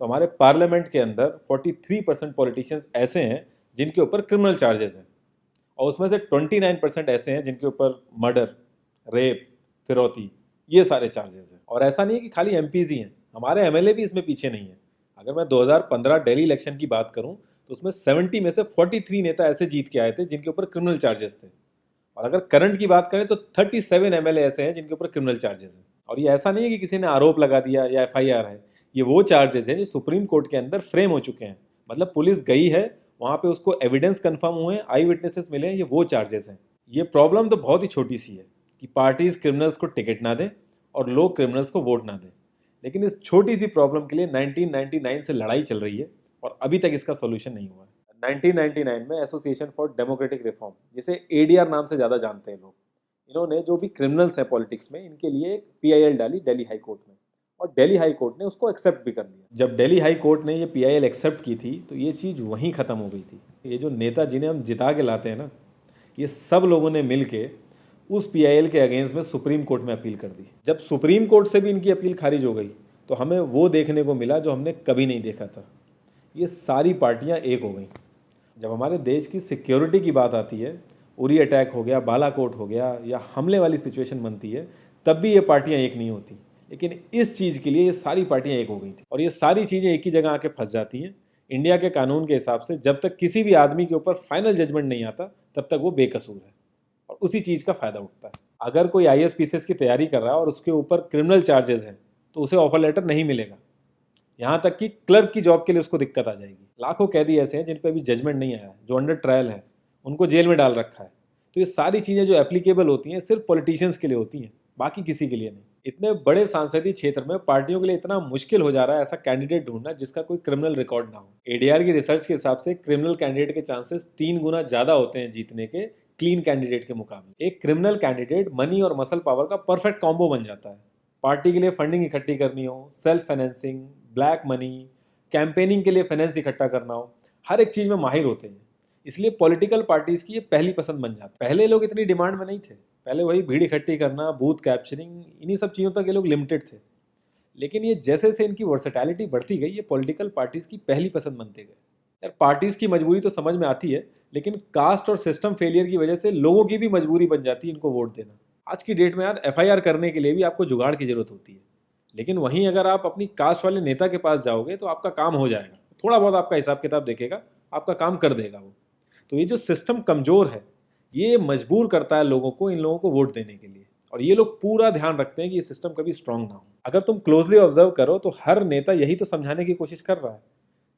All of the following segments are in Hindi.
तो हमारे पार्लियामेंट के अंदर 43% पॉलिटिशियंस ऐसे हैं जिनके ऊपर क्रिमिनल चार्जेस हैं, और उसमें से 29% ऐसे हैं जिनके ऊपर मर्डर, रेप, फिरौती, ये सारे चार्जेस हैं। और ऐसा नहीं है कि खाली एमपीज ही हैं, हमारे एमएलए भी इसमें पीछे नहीं है। अगर मैं 2015 दिल्ली इलेक्शन की बात करूं तो उसमें 70 में से 43 नेता ऐसे जीत के आए थे जिनके ऊपर क्रिमिनल चार्जेस थे। और अगर करंट की बात करें तो 37 एमएलए ऐसे हैं जिनके ऊपर क्रिमिनल चार्जेस हैं। और ये ऐसा नहीं है कि किसी ने आरोप लगा दिया या एफआईआर है, ये वो चार्जेस हैं जो सुप्रीम कोर्ट के अंदर फ्रेम हो चुके हैं। मतलब पुलिस गई है वहाँ पे, उसको एविडेंस कंफर्म हुए हैं, आई विटनेसेस मिले हैं, ये वो चार्जेस हैं। ये प्रॉब्लम तो बहुत ही छोटी सी है कि पार्टीज क्रिमिनल्स को टिकट ना दें और लोग क्रिमिनल्स को वोट ना दें, लेकिन इस छोटी सी प्रॉब्लम के लिए 1999 से लड़ाई चल रही है और अभी तक इसका सोल्यूशन नहीं हुआ है। 1999 में एसोसिएशन फॉर डेमोक्रेटिक रिफॉर्म, जिसे एडीआर नाम से ज़्यादा जानते हैं लोग, इन्होंने जो भी क्रिमिनल्स हैं पॉलिटिक्स में, इनके लिए एक पीआईएल डाली दिल्ली हाई कोर्ट में, और दिल्ली हाई कोर्ट ने उसको एक्सेप्ट भी कर लिया। जब दिल्ली हाई कोर्ट ने ये पीआईएल एक्सेप्ट की थी तो ये चीज़ वहीं ख़त्म हो गई थी। ये जो नेता जिन्हें हम जिता के लाते हैं ना, ये सब लोगों ने मिल के उस पीआईएल के अगेंस्ट में सुप्रीम कोर्ट में अपील कर दी। जब सुप्रीम कोर्ट से भी इनकी अपील खारिज हो गई तो हमें वो देखने को मिला जो हमने कभी नहीं देखा था, ये सारी पार्टियां एक हो गई। जब हमारे देश की सिक्योरिटी की बात आती है, उरी अटैक हो गया, बालाकोट हो गया, या हमले वाली सिचुएशन बनती है, तब भी ये पार्टियां एक नहीं होती। लेकिन इस चीज़ के लिए ये सारी पार्टियां एक हो गई थी, और ये सारी चीज़ें एक ही जगह आके फंस जाती हैं। इंडिया के कानून के हिसाब से जब तक किसी भी आदमी के ऊपर फाइनल जजमेंट नहीं आता तब तक वो बेकसूर है, और उसी चीज़ का फ़ायदा उठता है। अगर कोई आईएएस की तैयारी कर रहा है और उसके ऊपर क्रिमिनल चार्जेस हैं तो उसे ऑफर लेटर नहीं मिलेगा, यहाँ तक कि क्लर्क की जॉब के लिए उसको दिक्कत आ जाएगी। लाखों कैदी ऐसे हैं जिन पर अभी जजमेंट नहीं आया है, जो अंडर ट्रायल है, उनको जेल में डाल रखा है। तो ये सारी चीज़ें जो एप्लीकेबल होती हैं सिर्फ पॉलिटिशियंस के लिए होती हैं, बाकी किसी के लिए नहीं। इतने बड़े सांसदीय क्षेत्र में पार्टियों के लिए इतना मुश्किल हो जा रहा है ऐसा कैंडिडेट ढूंढना जिसका कोई क्रिमिनल रिकॉर्ड ना हो। एडीआर की रिसर्च के हिसाब से क्रिमिनल कैंडिडेट के चांसेस 3 गुना ज़्यादा होते हैं जीतने के क्लीन कैंडिडेट के मुकाबले। एक क्रिमिनल कैंडिडेट मनी और मसल पावर का परफेक्ट कॉम्बो बन जाता है। पार्टी के लिए फंडिंग इकट्ठी करनी हो, self financing, black money, campaigning के लिए फाइनेंस इकट्ठा करना हो, हर एक चीज़ में माहिर होते हैं। इसलिए पॉलिटिकल पार्टीज की ये पहली पसंद बन जाती है। पहले लोग इतनी डिमांड में नहीं थे, पहले वही भीड़ इकट्ठी करना, बूथ कैप्चरिंग, इन्हीं सब चीज़ों तक ये लोग लिमिटेड थे। लेकिन ये जैसे जैसे इनकी वर्सेटैलिटी बढ़ती गई, ये पॉलिटिकल पार्टीज की पहली पसंद बनते गए। यार पार्टीज की मजबूरी तो समझ में आती है, लेकिन कास्ट और सिस्टम फेलियर की वजह से लोगों की भी मजबूरी बन जाती है इनको वोट देना। आज की डेट में यार एफआईआर करने के लिए भी आपको जुगाड़ की जरूरत होती है, लेकिन वहीं अगर आप अपनी कास्ट वाले नेता के पास जाओगे तो आपका काम हो जाएगा, थोड़ा बहुत आपका हिसाब किताब देखेगा, आपका काम कर देगा वो। तो ये जो सिस्टम कमज़ोर है ये मजबूर करता है लोगों को इन लोगों को वोट देने के लिए, और ये लोग पूरा ध्यान रखते हैं कि ये सिस्टम कभी स्ट्रांग ना हो। अगर तुम क्लोजली ऑब्जर्व करो तो हर नेता यही तो समझाने की कोशिश कर रहा है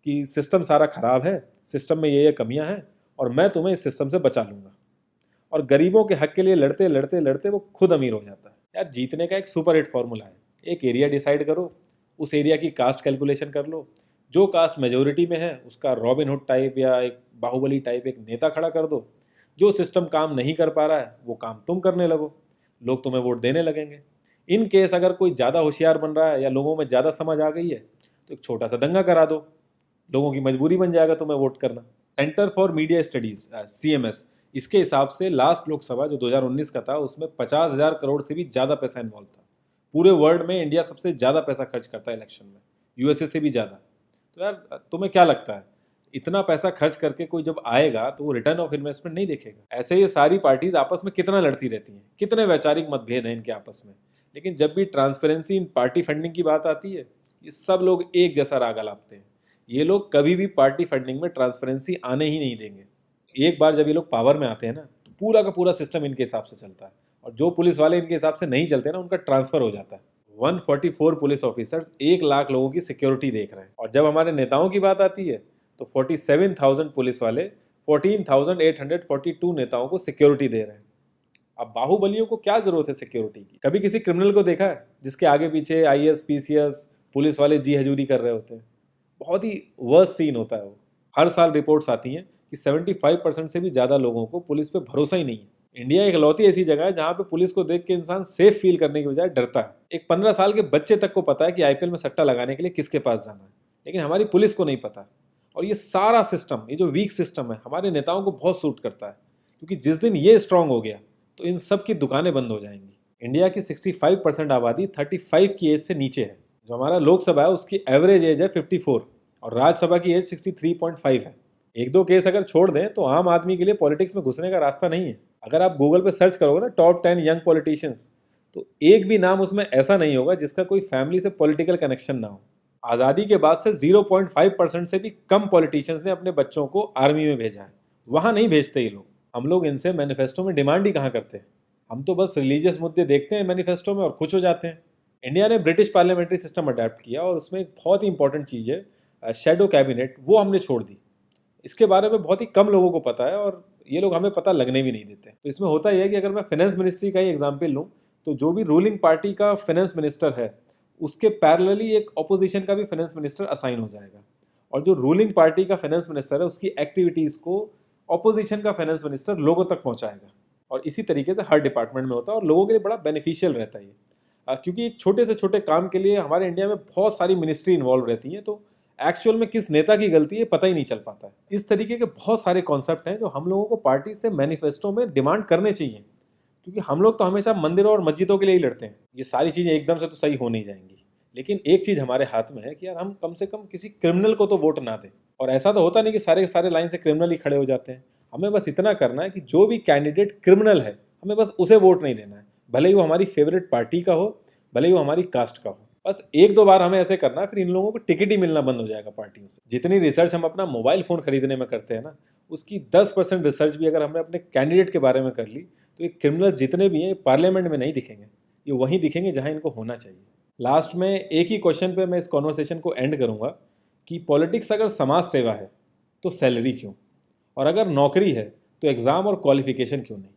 कि सिस्टम सारा खराब है, सिस्टम में ये कमियां हैं और मैं तुम्हें इस सिस्टम से बचा लूंगा। और गरीबों के हक के लिए लड़ते लड़ते लड़ते वो खुद अमीर हो जाता है। यार जीतने का एक सुपर हिट फॉर्मूला है, एक एरिया डिसाइड करो, उस एरिया की कास्ट कैलकुलेशन कर लो, जो कास्ट मेजोरिटी में है उसका रॉबिन हुड टाइप या एक बाहुबली टाइप एक नेता खड़ा कर दो, जो सिस्टम काम नहीं कर पा रहा है वो काम तुम करने लगो, लोग तुम्हें वोट देने लगेंगे। इन केस अगर कोई ज़्यादा होशियार बन रहा है या लोगों में ज़्यादा समझ आ गई है तो एक छोटा सा दंगा करा दो, लोगों की मजबूरी बन जाएगा तुम्हें वोट करना। Centre for media studies CMS, इसके हिसाब से लास्ट लोकसभा जो 2019 का था उसमें 50,000 करोड़ से भी ज़्यादा पैसा इन्वॉल्व था। पूरे वर्ल्ड में इंडिया सबसे ज़्यादा पैसा खर्च करता है इलेक्शन में, यूएसए से भी ज़्यादा। तो यार तुम्हें क्या लगता है इतना पैसा खर्च करके कोई जब आएगा तो वो रिटर्न ऑफ इन्वेस्टमेंट नहीं देखेगा? ऐसे ये सारी पार्टीज आपस में कितना लड़ती रहती हैं, कितने वैचारिक मतभेद हैं इनके आपस में, लेकिन जब भी ट्रांसपेरेंसी इन पार्टी फंडिंग की बात आती है ये सब लोग एक जैसा राग अलापते हैं। ये लोग कभी भी पार्टी फंडिंग में ट्रांसपेरेंसी आने ही नहीं देंगे। एक बार जब ये लोग पावर में आते हैं ना तो पूरा का पूरा सिस्टम इनके हिसाब से चलता है, और जो पुलिस वाले इनके हिसाब से नहीं चलते ना उनका ट्रांसफर हो जाता है। 144 पुलिस ऑफिसर्स 1 लाख लोगों की सिक्योरिटी देख रहे हैं, और जब हमारे नेताओं की बात आती है तो 47,000 पुलिस वाले 14,842 नेताओं को सिक्योरिटी दे रहे हैं। अब बाहुबलियों को क्या जरूरत है सिक्योरिटी की? कभी किसी क्रिमिनल को देखा है जिसके आगे पीछे आईएएस पीसीएस पुलिस वाले जी हजूरी कर रहे होते हैं? बहुत ही वर्स्ट सीन होता है वो। हर साल रिपोर्ट्स आती हैं कि 75% से भी ज़्यादा लोगों को पुलिस पे भरोसा ही नहीं है। इंडिया एक लौती ऐसी जगह है जहाँ पे पुलिस को देख के इंसान सेफ फील करने की बजाय डरता है। एक 15 साल के बच्चे तक को पता है कि आईपीएल में सट्टा लगाने के लिए किसके पास जाना है, लेकिन हमारी पुलिस को नहीं पता। और ये सारा सिस्टम, ये जो वीक सिस्टम है, हमारे नेताओं को बहुत सूट करता है, क्योंकि जिस दिन ये स्ट्रांग हो गया तो इन सब की दुकानें बंद हो जाएंगी। इंडिया की 65% आबादी 35 की एज से नीचे है। जो हमारा लोकसभा है उसकी एवरेज एज है 54 और राज्यसभा की एज 63.5 है। एक दो केस अगर छोड़ दें तो आम आदमी के लिए पॉलिटिक्स में घुसने का रास्ता नहीं है। अगर आप गूगल पे सर्च करोगे ना टॉप 10 यंग पॉलिटिशियंस, तो एक भी नाम उसमें ऐसा नहीं होगा जिसका कोई फैमिली से पॉलिटिकल कनेक्शन ना हो। आज़ादी के बाद से 0.5% से भी कम पॉलिटिशियंस ने अपने बच्चों को आर्मी में भेजा है। वहाँ नहीं भेजते ये लोग। हम लोग इनसे मैनिफेस्टो में डिमांड ही कहाँ करते हैं। हम तो बस रिलीजियस मुद्दे देखते हैं मैनिफेस्टो में और खुश हो जाते हैं। इंडिया ने ब्रिटिश पार्लियामेंट्री सिस्टम अडेप्ट किया और उसमें एक बहुत ही इंपॉर्टेंट चीज़ है शेडो कैबिनेट, वो हमने छोड़ दी। इसके बारे में बहुत ही कम लोगों को पता है और ये लोग हमें पता लगने भी नहीं देते। तो इसमें होता यह है कि अगर मैं फाइनेंस मिनिस्ट्री का ही एग्जाम्पल लूँ तो जो भी रूलिंग पार्टी का फाइनेंस मिनिस्टर है उसके पैरेलली एक ऑपोजिशन का भी फाइनेंस मिनिस्टर असाइन हो जाएगा और जो रूलिंग पार्टी का फाइनेंस मिनिस्टर है उसकी एक्टिविटीज़ को ऑपोजिशन का फाइनेंस मिनिस्टर लोगों तक पहुंचाएगा। और इसी तरीके से हर डिपार्टमेंट में होता है और लोगों के लिए बड़ा बेनिफिशियल रहता है ये, क्योंकि एक छोटे से छोटे काम के लिए हमारे इंडिया में बहुत सारी मिनिस्ट्री इन्वॉल्व रहती हैं, तो एक्चुअल में किस नेता की गलती है पता ही नहीं चल पाता है। इस तरीके के बहुत सारे कॉन्सेप्ट हैं जो हम लोगों को पार्टी से मैनिफेस्टो में डिमांड करने चाहिए, क्योंकि हम लोग तो हमेशा मंदिरों और मस्जिदों के लिए ही लड़ते हैं। ये सारी चीज़ें एकदम से तो सही हो नहीं जाएंगी, लेकिन एक चीज़ हमारे हाथ में है कि यार हम कम से कम किसी क्रिमिनल को तो वोट ना दें। और ऐसा तो होता नहीं कि सारे के सारे लाइन से क्रिमिनल ही खड़े हो जाते हैं। हमें बस इतना करना है कि जो भी कैंडिडेट क्रिमिनल है हमें बस उसे वोट नहीं देना है, भले ही वो हमारी फेवरेट पार्टी का हो, भले ही वो हमारी कास्ट का हो। बस एक दो बार हमें ऐसे करना है, फिर इन लोगों को टिकट ही मिलना बंद हो जाएगा पार्टियों से। जितनी रिसर्च हम अपना मोबाइल फ़ोन खरीदने में करते हैं ना, उसकी 10% रिसर्च भी अगर हमने अपने कैंडिडेट के बारे में कर ली तो ये क्रिमिनल जितने भी हैं पार्लियामेंट में नहीं दिखेंगे, ये वहीं दिखेंगे जहाँ इनको होना चाहिए। लास्ट में एक ही क्वेश्चन पे मैं इस कॉन्वर्सेशन को एंड करूँगा कि पॉलिटिक्स अगर समाज सेवा है तो सैलरी क्यों, और अगर नौकरी है तो एग्ज़ाम और क्वालिफिकेशन क्यों नहीं।